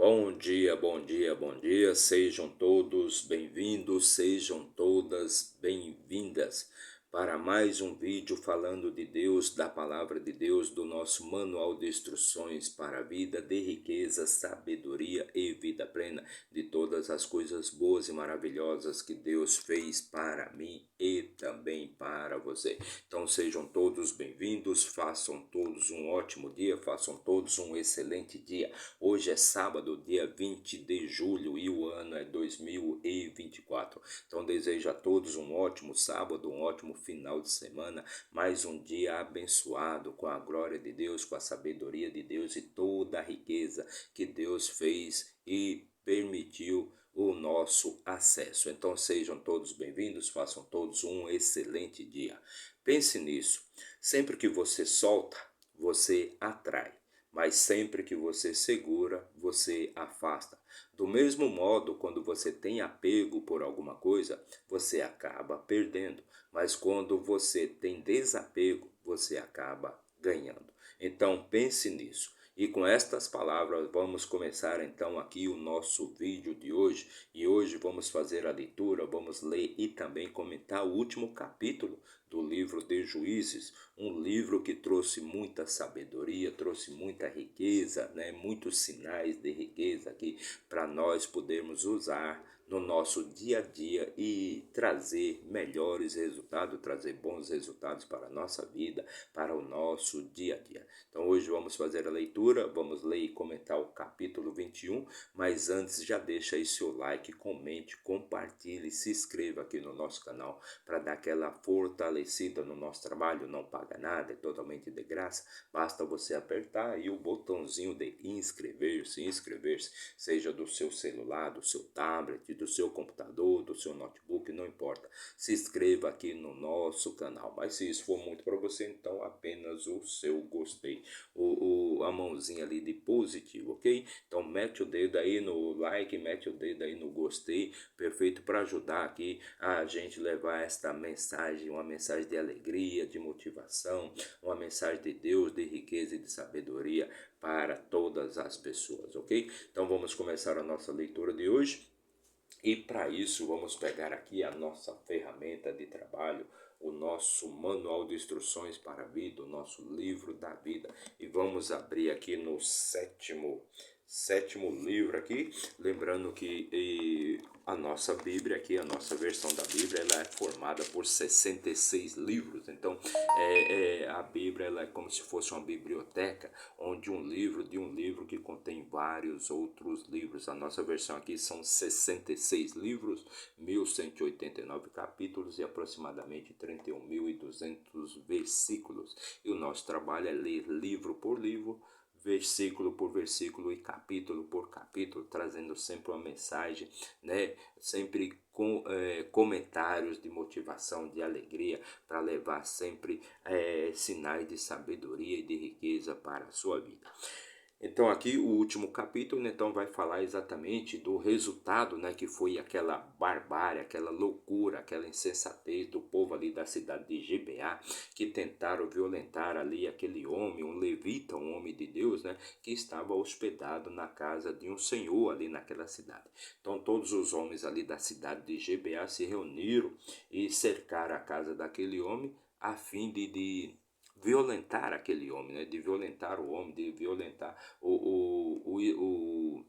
Bom dia, bom dia, bom dia. Sejam todos bem-vindos, sejam todas bem-vindas para mais um vídeo falando de Deus, da palavra de Deus, do nosso manual de instruções para a vida, de riqueza, sabedoria e vida plena, de todas as coisas boas e maravilhosas que Deus fez para mim e também para você. Então sejam todos bem-vindos, façam todos um ótimo dia, façam todos um excelente dia. Hoje é sábado, dia 20 de julho e o ano é 2024. Então desejo a todos um ótimo sábado, um ótimo final de semana, mais um dia abençoado com a glória de Deus, com a sabedoria de Deus e toda a riqueza que Deus fez e permitiu o nosso acesso. Então sejam todos bem-vindos, façam todos um excelente dia. Pense nisso, sempre que você solta, você atrai. Mas sempre que você segura, você afasta. Do mesmo modo, quando você tem apego por alguma coisa, você acaba perdendo. Mas quando você tem desapego, você acaba ganhando. Então pense nisso. E com estas palavras vamos começar então aqui o nosso vídeo de hoje. E hoje vamos fazer a leitura, vamos ler e também comentar o último capítulo do livro de Juízes, um livro que trouxe muita sabedoria, trouxe muita riqueza, né? Muitos sinais de riqueza aqui para nós podermos usar no nosso dia a dia e trazer melhores resultados, trazer bons resultados para a nossa vida, para o nosso dia a dia. Então hoje vamos fazer a leitura, vamos ler e comentar o capítulo 21, mas antes já deixa aí seu like, comente, compartilhe, se inscreva aqui no nosso canal para dar aquela fortalecida no nosso trabalho, não paga nada, é totalmente de graça, basta você apertar aí o botãozinho de inscrever-se, seja do seu celular, do seu tablet, do seu computador, do seu notebook, não importa. Se inscreva aqui no nosso canal, mas se isso for muito para você, então apenas o seu gostei, a mãozinha ali de positivo, ok? Então mete o dedo aí no like, mete o dedo aí no gostei, perfeito para ajudar aqui a gente levar esta mensagem, uma mensagem de alegria, de motivação, uma mensagem de Deus, de riqueza e de sabedoria para todas as pessoas, ok? Então vamos começar a nossa leitura de hoje. E para isso vamos pegar aqui a nossa ferramenta de trabalho, o nosso manual de instruções para a vida, o nosso livro da vida. E vamos abrir aqui no sétimo livro aqui, lembrando que a nossa Bíblia aqui, a nossa versão da Bíblia, ela é formada por 66 livros. Então a Bíblia ela é como se fosse uma biblioteca, onde um livro que contém vários outros livros. A nossa versão aqui são 66 livros, 1189 capítulos e aproximadamente 31.200 versículos. E o nosso trabalho é ler livro por livro, versículo por versículo e capítulo por capítulo, trazendo sempre uma mensagem, né? Sempre com comentários de motivação, de alegria, para levar sempre sinais de sabedoria e de riqueza para a sua vida. Então aqui o último capítulo, então, vai falar exatamente do resultado, né, que foi aquela barbárie, aquela loucura, aquela insensatez do povo ali da cidade de Gibeá, que tentaram violentar ali aquele homem, um levita, um homem de Deus, né, que estava hospedado na casa de um senhor ali naquela cidade. Então todos os homens ali da cidade de Gibeá se reuniram e cercaram a casa daquele homem a fim de violentar aquele homem, né? De violentar o homem, de violentar o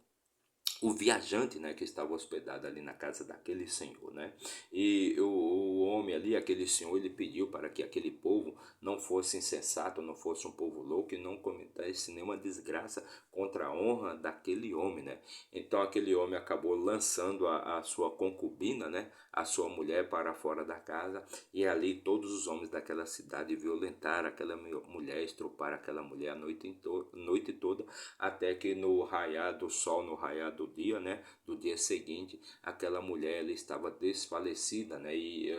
viajante, né, que estava hospedado ali na casa daquele senhor, né? E o homem ali, aquele senhor, ele pediu para que aquele povo não fosse insensato, não fosse um povo louco e não cometesse nenhuma desgraça contra a honra daquele homem, né? Então aquele homem acabou lançando a sua concubina, né, a sua mulher para fora da casa, e ali todos os homens daquela cidade violentaram aquela mulher, estruparam aquela mulher a noite toda, até que no raiar do sol, no raiar do dia, né, do dia seguinte, aquela mulher ela estava desfalecida, né, e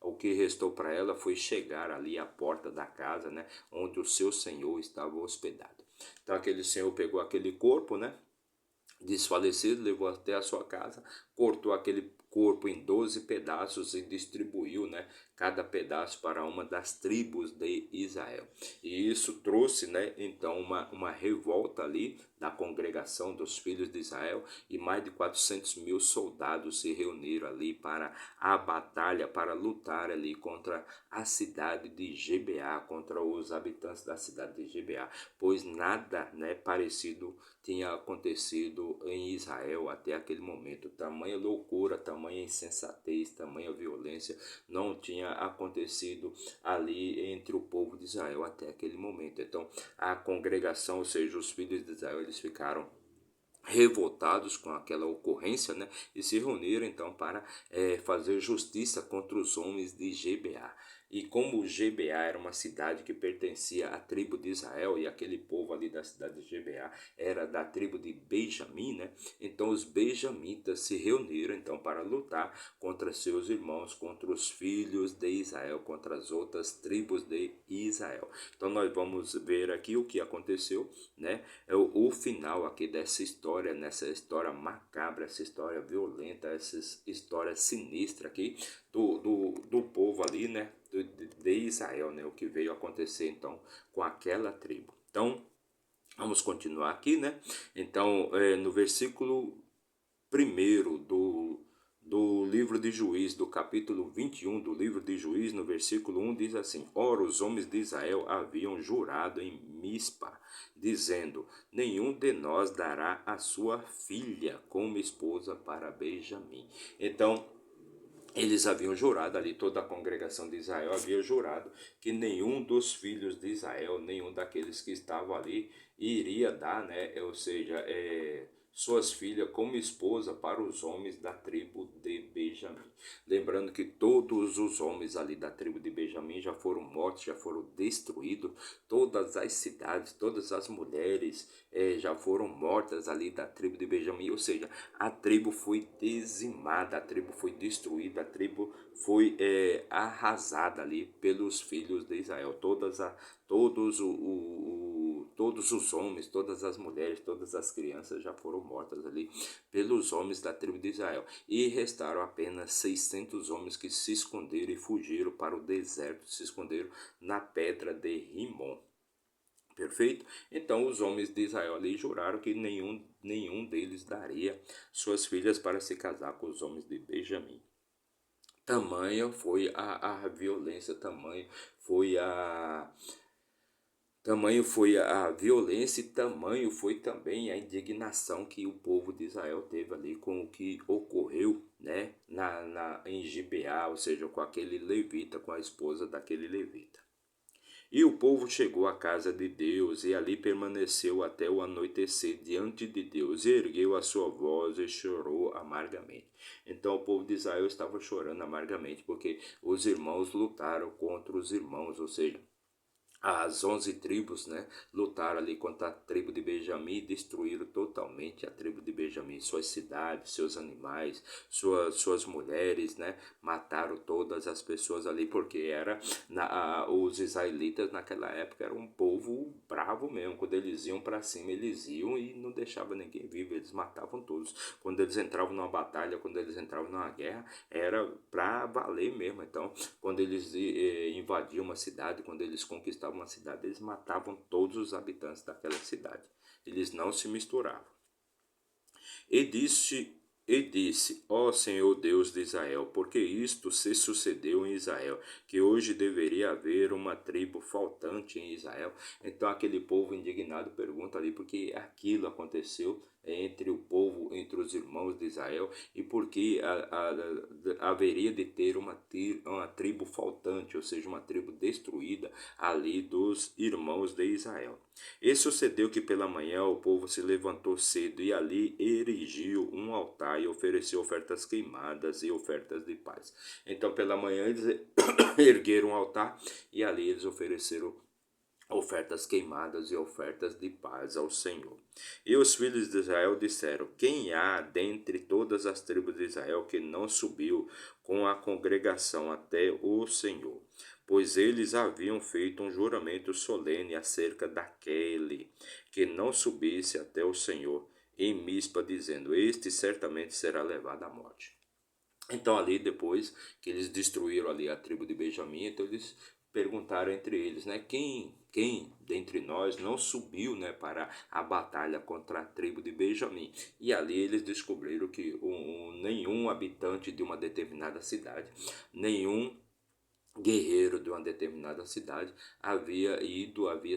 o que restou para ela foi chegar ali à porta da casa, né, onde o seu senhor estava hospedado. Então aquele senhor pegou aquele corpo, né, desfalecido, levou até a sua casa, cortou aquele corpo em 12 pedaços e distribuiu, né, cada pedaço para uma das tribos de Israel. E isso trouxe, né, então uma revolta ali da congregação dos filhos de Israel, e mais de 400.000 soldados se reuniram ali para a batalha, para lutar ali contra a cidade de Gibeá, contra os habitantes da cidade de Gibeá, pois nada, né, parecido tinha acontecido em Israel até aquele momento. Tamanha loucura, tamanha insensatez, tamanha violência não tinha acontecido ali entre o povo de Israel até aquele momento. Então a congregação, ou seja, os filhos de Israel, eles ficaram revoltados com aquela ocorrência, né, e se reuniram então para fazer justiça contra os homens de Gibeá. E como Gibeá era uma cidade que pertencia à tribo de Israel, e aquele povo ali da cidade de Gibeá era da tribo de Benjamim, né? Então os benjamitas se reuniram então para lutar contra seus irmãos, contra os filhos de Israel, contra as outras tribos de Israel. Então nós vamos ver aqui o que aconteceu, né? É o final aqui dessa história, nessa história macabra, essa história violenta, essa história sinistra aqui do povo ali, né? De Israel, né? O que veio acontecer então com aquela tribo. Então, vamos continuar aqui, né? Então, no versículo 1 do livro de Juízes, do capítulo 21 do livro de Juízes, no versículo 1, diz assim: Ora, os homens de Israel haviam jurado em Mispa, dizendo: nenhum de nós dará a sua filha como esposa para Benjamim. Então, eles haviam jurado ali, toda a congregação de Israel havia jurado que nenhum dos filhos de Israel, nenhum daqueles que estavam ali, iria dar, né, ou seja, suas filhas como esposa para os homens da tribo de Benjamim. Lembrando que todos os homens ali da tribo de Benjamim já foram mortos, já foram destruídos, todas as cidades, todas as mulheres já foram mortas ali da tribo de Benjamim, ou seja, a tribo foi dizimada, a tribo foi destruída, a tribo foi arrasada ali pelos filhos de Israel. Todos os homens, todas as mulheres, todas as crianças já foram mortas ali pelos homens da tribo de Israel. E restaram apenas 600 homens que se esconderam e fugiram para o deserto, se esconderam na pedra de Rimon. Perfeito? Então os homens de Israel ali juraram que nenhum deles daria suas filhas para se casar com os homens de Benjamim. Tamanha foi a violência, tamanho foi a violência, e tamanho foi também a indignação que o povo de Israel teve ali com o que ocorreu, né, em Gibeá, ou seja, com aquele levita, com a esposa daquele levita. E o povo chegou à casa de Deus e ali permaneceu até o anoitecer diante de Deus, e ergueu a sua voz e chorou amargamente. Então o povo de Israel estava chorando amargamente porque os irmãos lutaram contra os irmãos, ou seja, as 11 tribos, né, lutaram ali contra a tribo de Benjamim e destruíram totalmente a tribo de Benjamim, suas cidades, seus animais, suas mulheres, né, mataram todas as pessoas ali, porque os israelitas naquela época eram um povo bravo mesmo. Quando eles iam para cima, eles iam e não deixavam ninguém vivo, eles matavam todos. Quando eles entravam numa batalha, quando eles entravam numa guerra, era para valer mesmo. Então, quando eles invadiam uma cidade, quando eles conquistavam uma cidade, eles matavam todos os habitantes daquela cidade. Eles não se misturavam. E disse, ó Senhor Deus de Israel, porque isto se sucedeu em Israel, que hoje deveria haver uma tribo faltante em Israel. Então aquele povo indignado pergunta ali porque aquilo aconteceu entre o povo, entre os irmãos de Israel, e porque haveria de ter uma tribo faltante, ou seja, uma tribo destruída ali dos irmãos de Israel. E sucedeu que pela manhã o povo se levantou cedo e ali erigiu um altar e ofereceu ofertas queimadas e ofertas de paz. Então pela manhã eles ergueram um altar e ali eles ofereceram ofertas queimadas e ofertas de paz ao Senhor. E os filhos de Israel disseram: quem há dentre todas as tribos de Israel que não subiu com a congregação até o Senhor? Pois eles haviam feito um juramento solene acerca daquele que não subisse até o Senhor em Mispa, dizendo: este certamente será levado à morte. Então ali depois que eles destruíram ali a tribo de Benjamim, então eles perguntaram entre eles, né, quem dentre nós não subiu, né, para a batalha contra a tribo de Benjamim? E ali eles descobriram que nenhum habitante de uma determinada cidade, nenhum guerreiro de uma determinada cidade havia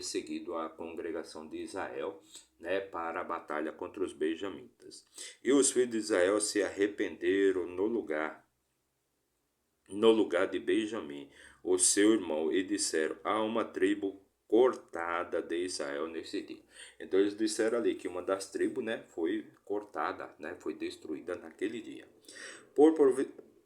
seguido a congregação de Israel, né, para a batalha contra os benjamitas. E os filhos de Israel se arrependeram no lugar de Benjamim, o seu irmão, e disseram: há uma tribo cortada de Israel nesse dia. Então eles disseram ali que uma das tribos, né, foi cortada, né, foi destruída naquele dia. Por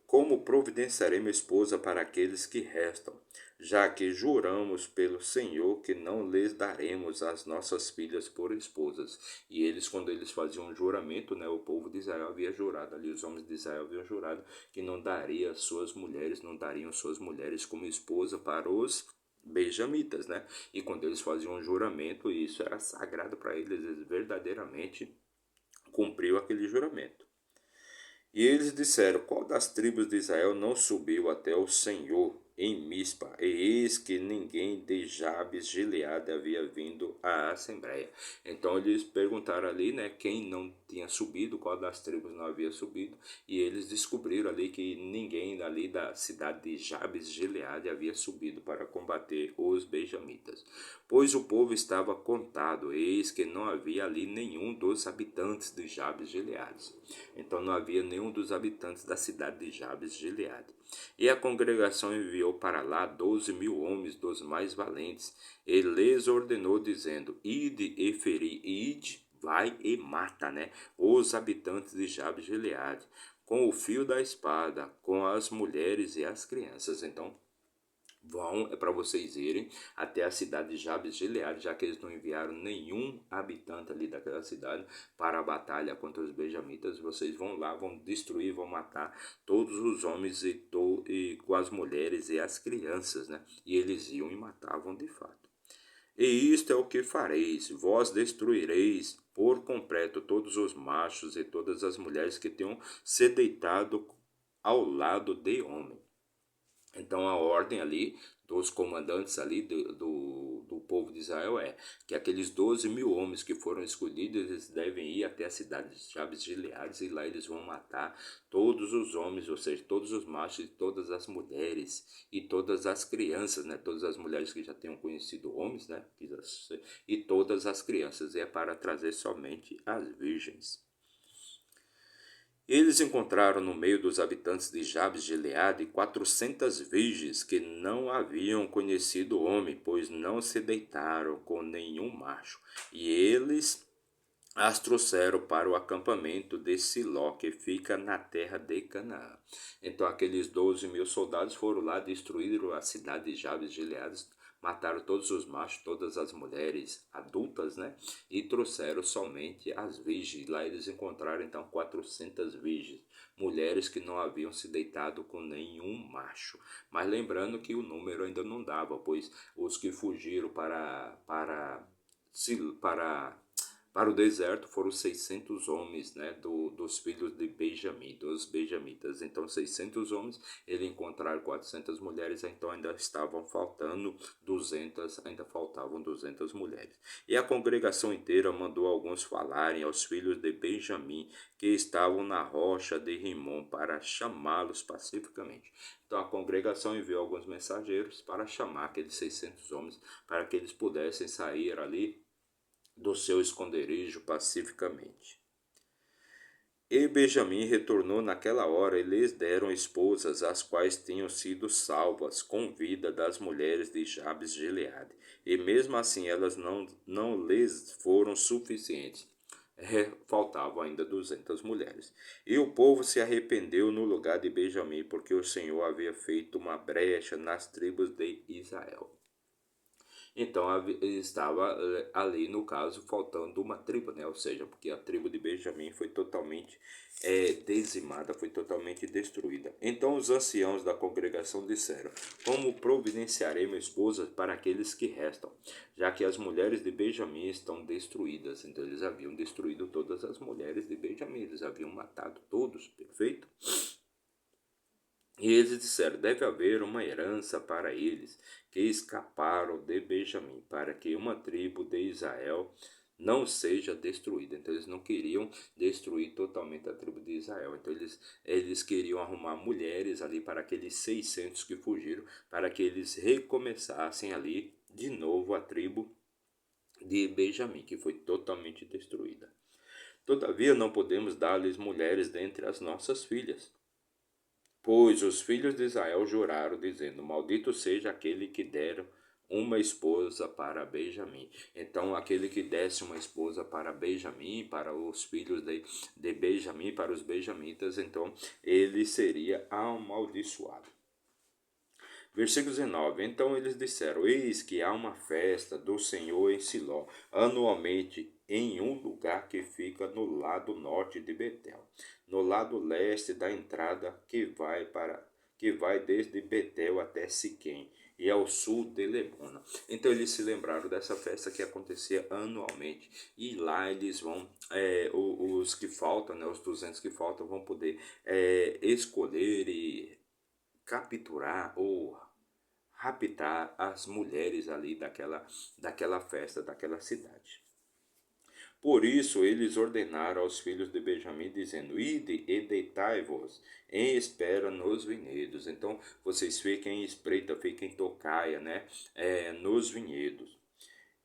como providenciaremos esposa para aqueles que restam, já que juramos pelo Senhor que não lhes daremos as nossas filhas por esposas. E eles, quando eles faziam um juramento, né, o povo de Israel havia jurado, ali os homens de Israel haviam jurado que não daria suas mulheres, não dariam suas mulheres como esposa para os benjamitas, né? E quando eles faziam um juramento, isso era sagrado para eles, eles verdadeiramente cumpriu aquele juramento. E eles disseram: qual das tribos de Israel não subiu até o Senhor em Mispa? E eis que ninguém de Jabes Gileade havia vindo à assembleia. Então eles perguntaram ali, né, quem não tinha subido, qual das tribos não havia subido, e eles descobriram ali que ninguém ali da cidade de Jabes Gileade havia subido para combater os benjamitas, pois o povo estava contado, eis que não havia ali nenhum dos habitantes de Jabes Gileade. Então não havia nenhum dos habitantes da cidade de Jabes Gileade. E a congregação enviou para lá 12.000 homens dos mais valentes, e lhes ordenou, dizendo: ide e feri, ide, vai e mata, né, os habitantes de Jabes Gileade, com o fio da espada, com as mulheres e as crianças. Então vão, é para vocês irem até a cidade de Jabes Gileade, já que eles não enviaram nenhum habitante ali daquela cidade para a batalha contra os benjamitas. Vocês vão lá, vão destruir, vão matar todos os homens e com as mulheres e as crianças, né? E eles iam e matavam de fato. E isto é o que fareis: vós destruireis por completo todos os machos e todas as mulheres que tenham se deitado ao lado de homem. Então a ordem ali dos comandantes ali do povo de Israel é que aqueles 12.000 homens que foram escolhidos, eles devem ir até a cidade de Jabes Gileades, e lá eles vão matar todos os homens, ou seja, todos os machos e todas as mulheres e todas as crianças, né? Todas as mulheres que já tenham conhecido homens, né? E todas as crianças, e é para trazer somente as virgens. Eles encontraram no meio dos habitantes de Jabes de Gileade 400 virgens que não haviam conhecido homem, pois não se deitaram com nenhum macho. E eles as trouxeram para o acampamento de Siló, que fica na terra de Canaã. Então aqueles 12.000 soldados foram lá, destruíram a cidade de Jabes de Gileade, mataram todos os machos, todas as mulheres adultas, né? E trouxeram somente as virgens. Lá eles encontraram então 400 virgens, mulheres que não haviam se deitado com nenhum macho. Mas lembrando que o número ainda não dava, pois os que fugiram para o deserto foram 600 homens, né, dos filhos de Benjamim, dos benjamitas. Então 600 homens, ele encontraram 400 mulheres, então ainda faltavam 200 mulheres. E a congregação inteira mandou alguns falarem aos filhos de Benjamim, que estavam na rocha de Rimom, para chamá-los pacificamente. Então a congregação enviou alguns mensageiros para chamar aqueles 600 homens, para que eles pudessem sair ali do seu esconderijo pacificamente. E Benjamim retornou naquela hora, e lhes deram esposas, as quais tinham sido salvas com vida das mulheres de Jabes de Gileade. E mesmo assim elas não lhes foram suficientes. Faltavam ainda 200 mulheres. E o povo se arrependeu no lugar de Benjamim, porque o Senhor havia feito uma brecha nas tribos de Israel. Então estava ali, no caso, faltando uma tribo, né? Ou seja, porque a tribo de Benjamim foi totalmente dizimada, foi totalmente destruída. Então os anciãos da congregação disseram: como providenciaremos esposas para aqueles que restam, já que as mulheres de Benjamim estão destruídas? Então eles haviam destruído todas as mulheres de Benjamim, eles haviam matado todos, perfeito? E eles disseram: deve haver uma herança para eles que escaparam de Benjamim, para que uma tribo de Israel não seja destruída. Então eles não queriam destruir totalmente a tribo de Israel. Então eles queriam arrumar mulheres ali para aqueles 600 que fugiram, para que eles recomeçassem ali de novo a tribo de Benjamim, que foi totalmente destruída. Todavia não podemos dar-lhes mulheres dentre as nossas filhas, pois os filhos de Israel juraram, dizendo: maldito seja aquele que der uma esposa para Benjamim. Então, aquele que desse uma esposa para Benjamim, para os filhos de Benjamim, para os benjamitas, então ele seria amaldiçoado. Versículo 19: então eles disseram: eis que há uma festa do Senhor em Siló, anualmente em um lugar que fica no lado norte de Betel, no lado leste da entrada que vai desde Betel até Siquém, e ao sul de Lebona. Então eles se lembraram dessa festa que acontecia anualmente, e lá eles vão, os que faltam, né, os 200 que faltam, vão poder escolher e capturar ou raptar as mulheres ali daquela festa, daquela cidade. Por isso eles ordenaram aos filhos de Benjamim, dizendo: ide e deitai-vos em espera nos vinhedos. Então vocês fiquem em espreita, fiquem em tocaia, né? Nos vinhedos.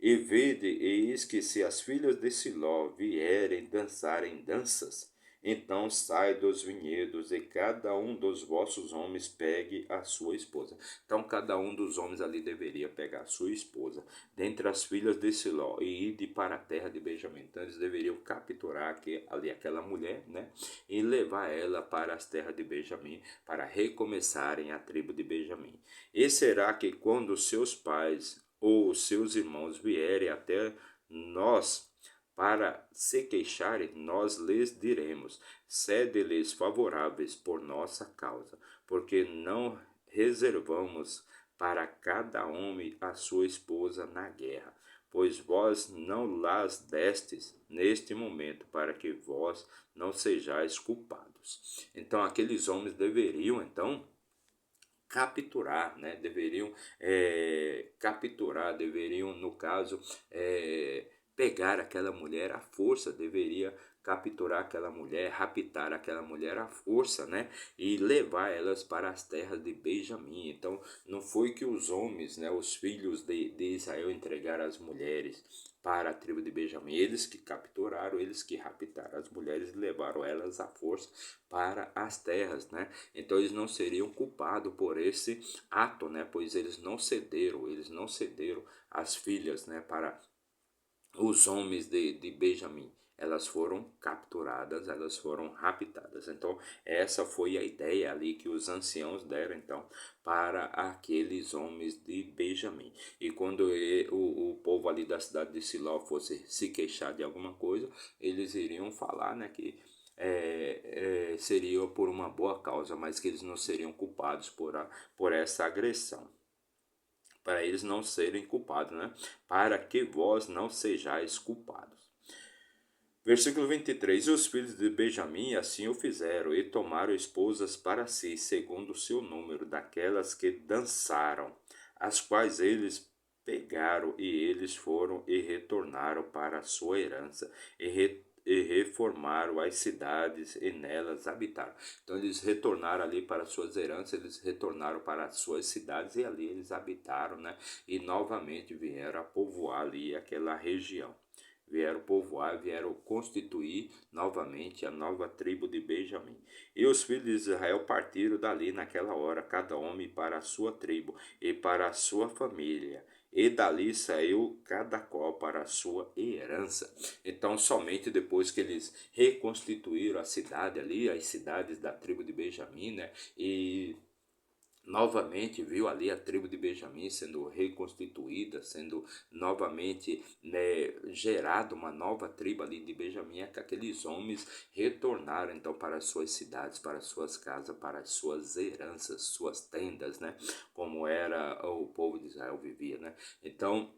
E vede, eis que se as filhas de Siló vierem dançarem danças, então sai dos vinhedos e cada um dos vossos homens pegue a sua esposa. Então cada um dos homens ali deveria pegar a sua esposa dentre as filhas de Siló e ir para a terra de Benjamim. Então eles deveriam capturar ali aquela mulher, né, e levar ela para as terras de Benjamim para recomeçarem a tribo de Benjamim. E será que quando seus pais ou seus irmãos vierem até nós para se queixarem, nós lhes diremos: sede-lhes favoráveis por nossa causa, porque não reservamos para cada homem a sua esposa na guerra, pois vós não las destes neste momento, para que vós não sejais culpados. Então aqueles homens deveriam capturar, né? Deveriam capturar, deveriam, no caso, pegar aquela mulher à força, deveria capturar aquela mulher, raptar aquela mulher à força, né? E levar elas para as terras de Benjamim. Então, não foi que os homens, né, os filhos de Israel entregaram as mulheres para a tribo de Benjamim, eles que capturaram, eles que raptaram as mulheres e levaram elas à força para as terras, né? Então eles não seriam culpados por esse ato, né? Pois eles não cederam as filhas, né, para os homens de Benjamim. Elas foram capturadas, elas foram raptadas. Então, essa foi a ideia ali que os anciãos deram, então, para aqueles homens de Benjamim. E quando o povo ali da cidade de Siló fosse se queixar de alguma coisa, eles iriam falar, né, que seria por uma boa causa, mas que eles não seriam culpados por essa agressão, para eles não serem culpados, né? Para que vós não sejais culpados. Versículo 23: e os filhos de Benjamim assim o fizeram, e tomaram esposas para si, segundo o seu número, daquelas que dançaram, as quais eles pegaram, e eles foram e retornaram para a sua herança, e reformaram as cidades e nelas habitaram. Então eles retornaram ali para suas heranças, eles retornaram para as suas cidades e ali eles habitaram, né? E novamente vieram a povoar ali aquela região. Vieram povoar, vieram constituir novamente a nova tribo de Benjamim. E os filhos de Israel partiram dali naquela hora, cada homem para a sua tribo e para a sua família. E dali saiu cada qual para a sua herança. Então, somente depois que eles reconstituíram a cidade ali, as cidades da tribo de Benjamim, né? E novamente viu ali a tribo de Benjamim sendo reconstituída, sendo novamente, né, gerada uma nova tribo ali de Benjamim, é que aqueles homens retornaram então para as suas cidades, para as suas casas, para as suas heranças, suas tendas, né, como era o povo de Israel vivia, né. Então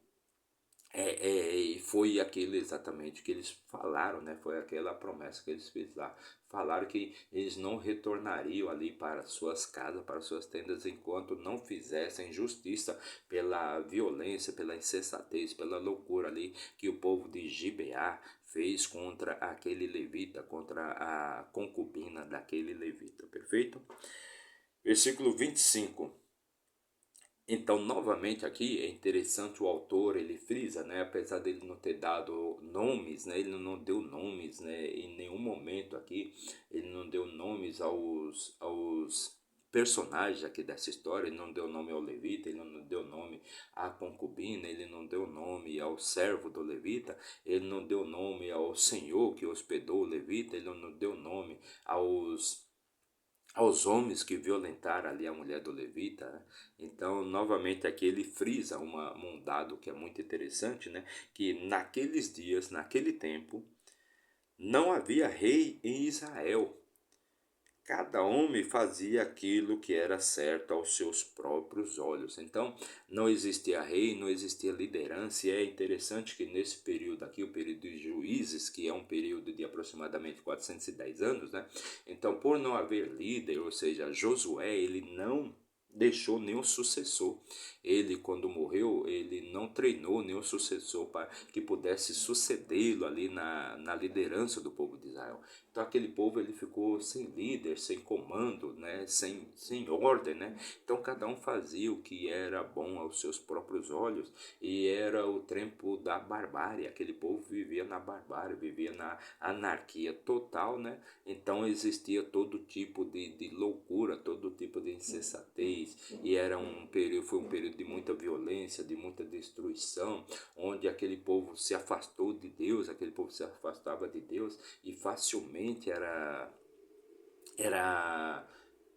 E foi aquele exatamente que eles falaram, né? Foi aquela promessa que eles fizeram lá. Falaram que eles não retornariam ali para suas casas, para suas tendas, enquanto não fizessem justiça pela violência, pela insensatez, pela loucura ali que o povo de Gibeá fez contra aquele levita, contra a concubina daquele levita, perfeito? Versículo 25. Então, novamente aqui é interessante, o autor ele frisa, né, apesar dele não ter dado nomes, né, ele não deu nomes, né, em nenhum momento aqui, ele não deu nomes aos personagens aqui dessa história, ele não deu nome ao levita, ele não deu nome à concubina, ele não deu nome ao servo do levita, ele não deu nome ao senhor que hospedou o levita, ele não deu nome aos homens que violentaram ali a mulher do levita, né? Então, novamente aqui ele frisa um dado que é muito interessante, né? Que naqueles dias, naquele tempo, não havia rei em Israel. Cada homem fazia aquilo que era certo aos seus próprios olhos. Então, não existia rei, não existia liderança. E é interessante que nesse período aqui, o período de Juízes, que é um período de aproximadamente 410 anos, né? Então, por não haver líder, ou seja, Josué, ele não deixou nenhum sucessor. Ele, quando morreu, ele não treinou nenhum sucessor para que pudesse sucedê-lo ali na liderança do povo de Israel. Então aquele povo ele ficou sem líder, sem comando, né? sem ordem. Né? Então cada um fazia o que era bom aos seus próprios olhos e era o tempo da barbárie. Aquele povo vivia na barbárie, vivia na anarquia total. Né? Então existia todo tipo de loucura, todo tipo de insensatez e foi um período de muita violência, de muita destruição, onde aquele povo se afastou de Deus, aquele povo se afastava de Deus e facilmente era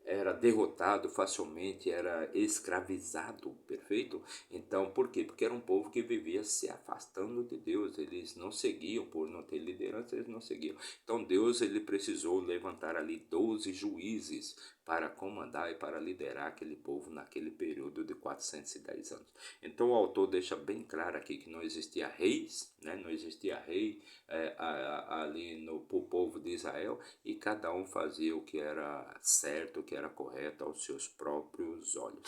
era derrotado facilmente, era escravizado, perfeito? Então, por quê? Porque era um povo que vivia se afastando de Deus, eles não seguiam, por não ter liderança, eles não seguiam. Então, Deus ele precisou levantar ali 12 juízes para comandar e para liderar aquele povo naquele período de 410 anos. Então, o autor deixa bem claro aqui que não existia reis, né? Não existia rei ali no povo de Israel, e cada um fazia o que era certo, o que era correto aos seus próprios olhos.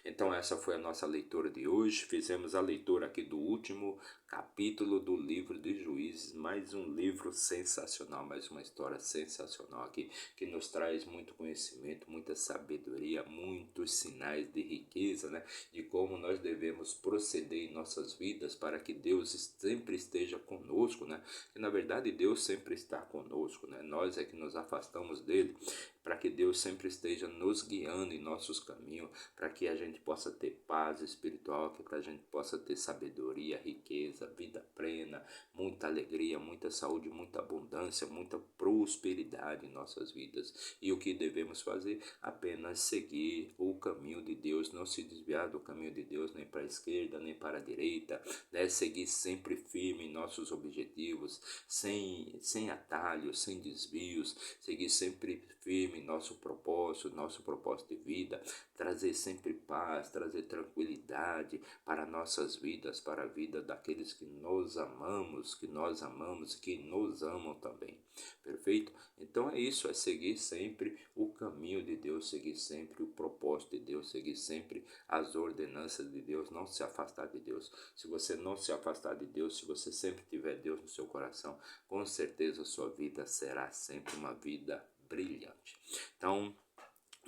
Então essa foi a nossa leitura de hoje. Fizemos a leitura aqui do último capítulo do livro de Juízes, mais um livro sensacional, mais uma história sensacional aqui, que nos traz muito conhecimento, muita sabedoria, muitos sinais de riqueza, né? De como nós devemos proceder em nossas vidas para que Deus sempre esteja conosco, né? Que na verdade Deus sempre está conosco, né? Nós é que nos afastamos dele, para que Deus sempre esteja nos guiando em nossos caminhos, para que a gente possa ter paz espiritual, que a gente possa ter sabedoria, riqueza, vida plena, muita alegria, muita saúde, muita abundância, muita prosperidade em nossas vidas. E o que devemos fazer? Apenas seguir o caminho de Deus, não se desviar do caminho de Deus, nem para a esquerda, nem para a direita, né? Seguir sempre firme em nossos objetivos, sem atalhos, sem desvios, seguir sempre firme em nosso propósito de vida, trazer sempre paz, trazer tranquilidade para nossas vidas, para a vida daqueles que nós amamos e que nos amam também. Perfeito? Então é isso, é seguir sempre o caminho de Deus, seguir sempre o propósito de Deus, seguir sempre as ordenanças de Deus, não se afastar de Deus. Se você não se afastar de Deus, se você sempre tiver Deus no seu coração, com certeza a sua vida será sempre uma vida brilhante. Então,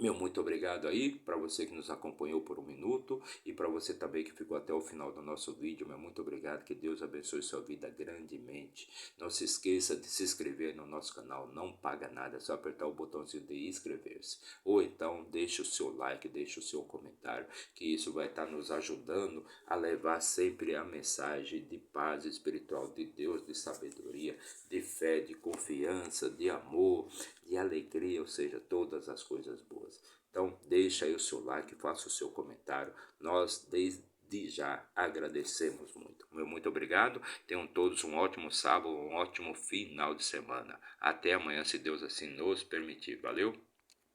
meu muito obrigado aí para você que nos acompanhou por um minuto e para você também que ficou até o final do nosso vídeo. Meu muito obrigado, que Deus abençoe sua vida grandemente. Não se esqueça de se inscrever no nosso canal, não paga nada, é só apertar o botãozinho de inscrever-se. Ou então deixe o seu like, deixe o seu comentário, que isso vai estar nos ajudando a levar sempre a mensagem de paz espiritual de Deus, de sabedoria, de fé, de confiança, de amor, de alegria, ou seja, todas as coisas boas. Então, deixa aí o seu like, faça o seu comentário. Nós, desde já, agradecemos muito. Meu muito obrigado. Tenham todos um ótimo sábado, um ótimo final de semana. Até amanhã, se Deus assim nos permitir. Valeu?